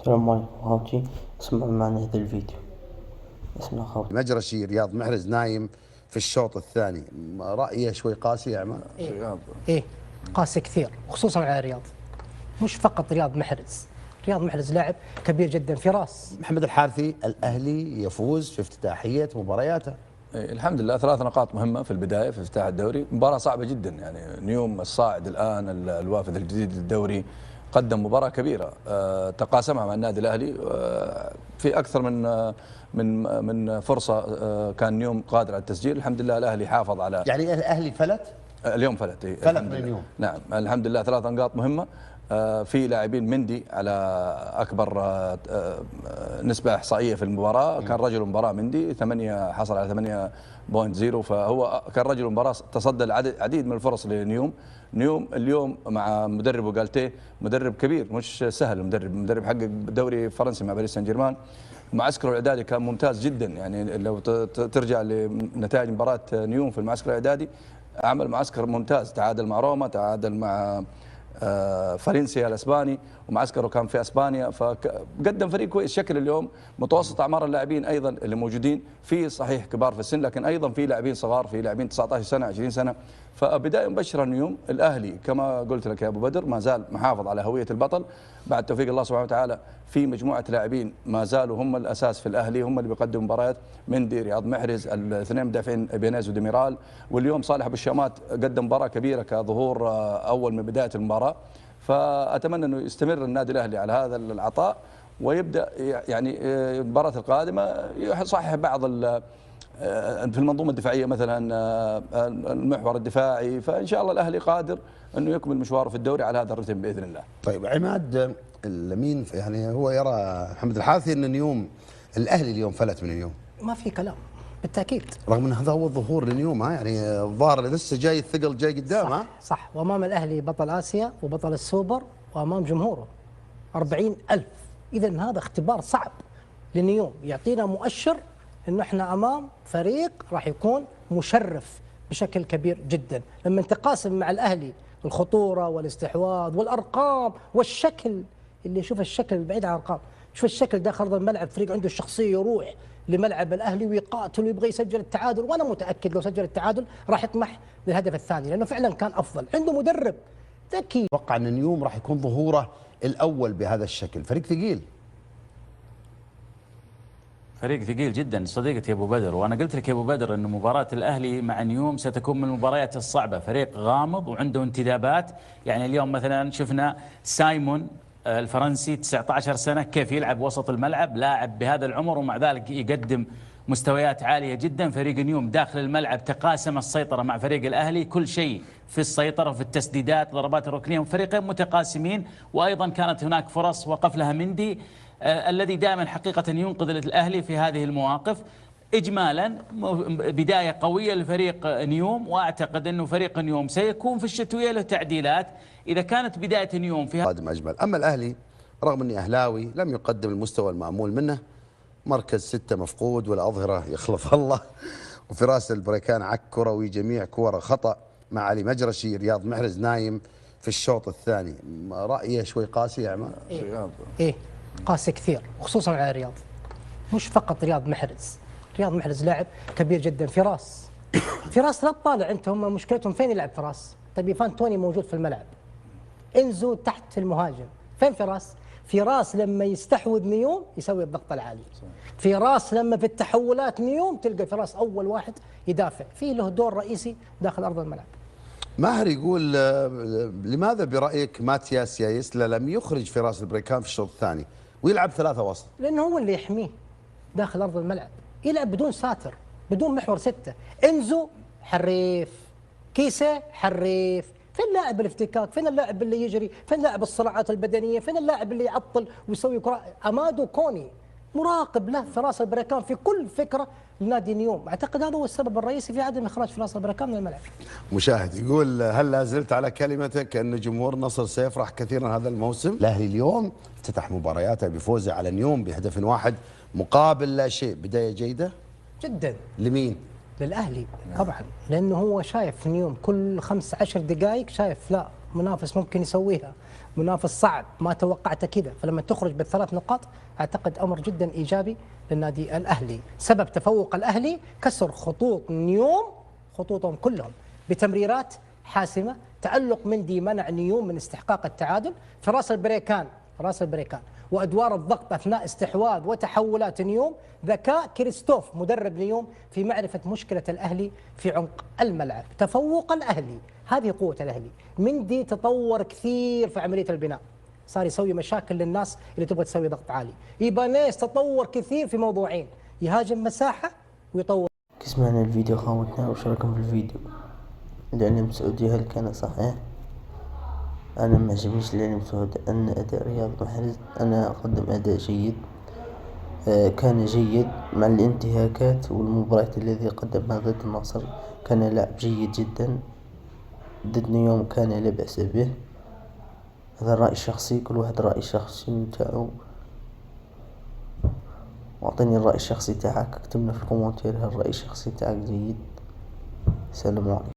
السلام عليكم خوتي، اسمعوا معنا هذا الفيديو. اسمع خوتي. مجرشي رياض محرز نايم في الشوط الثاني، رأيه شوي قاسي يا عماد. ايه قاسي كثير، خصوصا على رياض. مش فقط رياض محرز، رياض محرز لاعب كبير جدا في راس. محمد الحارثي، الأهلي يفوز في افتتاحية مبارياته. الحمد لله 3 نقاط مهمة في البداية في افتتاح الدوري. مباراة صعبة جدا، يعني نيوم الصاعد الآن الوافد الجديد للدوري قدم مباراة كبيرة، تقاسمها مع النادي الأهلي في أكثر من فرصة. كان نيوم قادر على التسجيل، الحمد لله الأهلي حافظ على، يعني الأهلي فلت؟ اليوم فلت. فلت من اليوم. نعم الحمد لله 3 نقاط مهمة. في لاعبين مندي على أكبر نسبة إحصائية في المباراة، كان رجل المباراة مندي 8 حصل على 8.0، فهو كان رجل المباراة، تصدى العديد من الفرص لنيوم. نيوم اليوم مع مدربه جالتيه، مدرب كبير مش سهل، مدرب حقق دوري فرنسي مع باريس سان جيرمان. معسكره الاعدادي كان ممتاز جدا، يعني لو ترجع لنتائج مباراة نيوم في المعسكر الاعدادي، عمل معسكر ممتاز، تعادل مع روما، تعادل مع فالنسيا الاسباني، ومعسكره كان في اسبانيا، فقدم فريق كويس. شكل اليوم متوسط اعمار اللاعبين ايضا اللي موجودين، في صحيح كبار في السن، لكن ايضا في لاعبين صغار، في لاعبين 19 سنه 20 سنه، فبدايه مبشره اليوم. الاهلي كما قلت لك يا ابو بدر ما زال محافظ على هويه البطل بعد توفيق الله سبحانه وتعالى، في مجموعه لاعبين ما زالوا هم الاساس في الاهلي، هم اللي بيقدموا مباريات، مندي، رياض محرز، الاثنين مدافعين بينيز وديميرال، واليوم صالح ابو الشامات قدم مباراه كبيره كظهور اول من بدايه المباراه. فاتمنى انه يستمر النادي الاهلي على هذا العطاء، ويبدا يعني المباراه القادمه يصحح بعض في المنظومه الدفاعيه، مثلا المحور الدفاعي، فان شاء الله الاهلي قادر انه يكمل مشواره في الدوري على هذا الرتم باذن الله. طيب عماد، لمين يعني هو يرى محمد الحارثي ان نيوم الاهلي اليوم فلت من اليوم؟ ما في كلام بالتاكيد، رغم ان هذا هو الظهور لنيوم، يعني الظاهر لسه جاي، الثقل جاي قدام. صح, صح. وامام الاهلي بطل اسيا وبطل السوبر، وامام جمهوره 40,000. اذا هذا اختبار صعب لنيوم، يعطينا مؤشر انه احنا امام فريق راح يكون مشرف بشكل كبير جدا. لما تقاسم مع الاهلي الخطوره والاستحواذ والارقام والشكل، اللي يشوف الشكل بعيد عن الارقام، شوف الشكل داخل ارض الملعب، فريق عنده الشخصيه، يروح لملعب الاهلي ويقاتل ويبغى يسجل التعادل، وانا متاكد لو سجل التعادل راح يطمح للهدف الثاني، لانه فعلا كان افضل، عنده مدرب ذكي. اتوقع ان نيوم راح يكون ظهوره الاول بهذا الشكل، فريق ثقيل. فريق ثقيل جدا صديقتي يا ابو بدر، وانا قلت لك يا ابو بدر ان مباراه الاهلي مع نيوم ستكون من المباريات الصعبه، فريق غامض وعنده انتدابات. يعني اليوم مثلا شفنا سايمون الفرنسي 19 سنه كيف يلعب وسط الملعب، لاعب بهذا العمر ومع ذلك يقدم مستويات عاليه جدا. فريق نيوم داخل الملعب تقاسم السيطره مع فريق الاهلي، كل شيء في السيطره، في التسديدات، ضربات الركنيه، فريقين متقاسمين، وايضا كانت هناك فرص وقف لها مندي الذي دائما حقيقة ينقذ الأهلي في هذه المواقف. إجمالا بداية قوية لفريق نيوم، وأعتقد أنه فريق نيوم سيكون في الشتوية له تعديلات إذا كانت بداية نيوم فيها قادم أجمل. أما الأهلي رغم أني أهلاوي لم يقدم المستوى المأمول منه، مركز 6 مفقود والأظهرة يخلف الله، وفراس البريكان عك كروي، جميع كوره خطأ، مع علي مجرشي رياض محرز نايم في الشوط الثاني. رأيه شوي قاسي يا عماد. إيه قاسي كثير، خصوصا على رياض. مش فقط رياض محرز، رياض محرز لاعب كبير جدا. فراس لا تطالع انت، هم مشكلتهم فين يلعب فراس؟ طيب يفان توني موجود في الملعب، انزو تحت المهاجم، فين فراس لما يستحوذ نيوم يسوي الضغط العالي، فراس لما في التحولات نيوم تلقى فراس اول واحد يدافع، فيه له دور رئيسي داخل ارض الملعب. ماهر يقول لماذا برأيك ماتياس يايسلا لم يخرج فراس البريكان في الشوط الثاني ويلعب 3 وسط؟ لأنه هو اللي يحميه داخل أرض الملعب، يلعب بدون ساتر، بدون محور 6. إنزو حريف، كيسة حريف، فين لاعب الافتكاك؟ فين اللاعب اللي يجري؟ فين لاعب الصراعات البدنية؟ فين اللاعب اللي يعطل ويسوي كرة؟ أمادو كوني مراقب له فراس البريكان في كل فكرة لنادي نيوم. أعتقد هذا هو السبب الرئيسي في عدم إخراج فراس البريكان من الملعب. مشاهد يقول هل لا زلت على كلمتك أن جمهور النصر سيفرح كثيرا هذا الموسم؟ الأهلي اليوم افتتح مبارياته بفوزه على نيوم بهدف واحد مقابل لا شيء، بداية جيدة جدا. لمين؟ للأهلي طبعا، لأنه هو شايف نيوم كل 15 دقائق، شايف لا منافس ممكن يسويها، منافس صعب ما توقعته كذا، فلما تخرج بالثلاث نقاط اعتقد امر جدا ايجابي للنادي الاهلي. سبب تفوق الاهلي كسر خطوط نيوم، خطوطهم كلهم بتمريرات حاسمه، تألق مندي منع نيوم من استحقاق التعادل، في راس البريكان وادوار الضغط اثناء استحواذ وتحولات نيوم، ذكاء كريستوف مدرب نيوم في معرفه مشكله الاهلي في عمق الملعب. تفوق الاهلي، هذه قوه الاهلي. مندي تطور كثير في عمليه البناء، صار يسوي مشاكل للناس اللي تبغى تسوي ضغط عالي. ايبانيز تطور كثير في موضوعين، يهاجم مساحه ويطور. سمعنا الفيديو خاوتنا وش رايكم في الفيديو؟ الإعلام السعودي هل كان صحيح؟ أنا ما عجبنيش الإعلام السعودي. أن أداء رياض محرز أنا قدم أداء جيد، كان جيد مع الانتهاكات والمباريات الذي قدمها ضد النصر، كان لاعب جيد جدا. ضد نيوم كان لا بأس به. هذا رأي شخصي، كل واحد رأي شخصي متاعو، واعطيني الرأي الشخصي تاعك، اكتبنا في الكومنتير هل الرأي الشخصي تاعك جيد. سلام عليكم.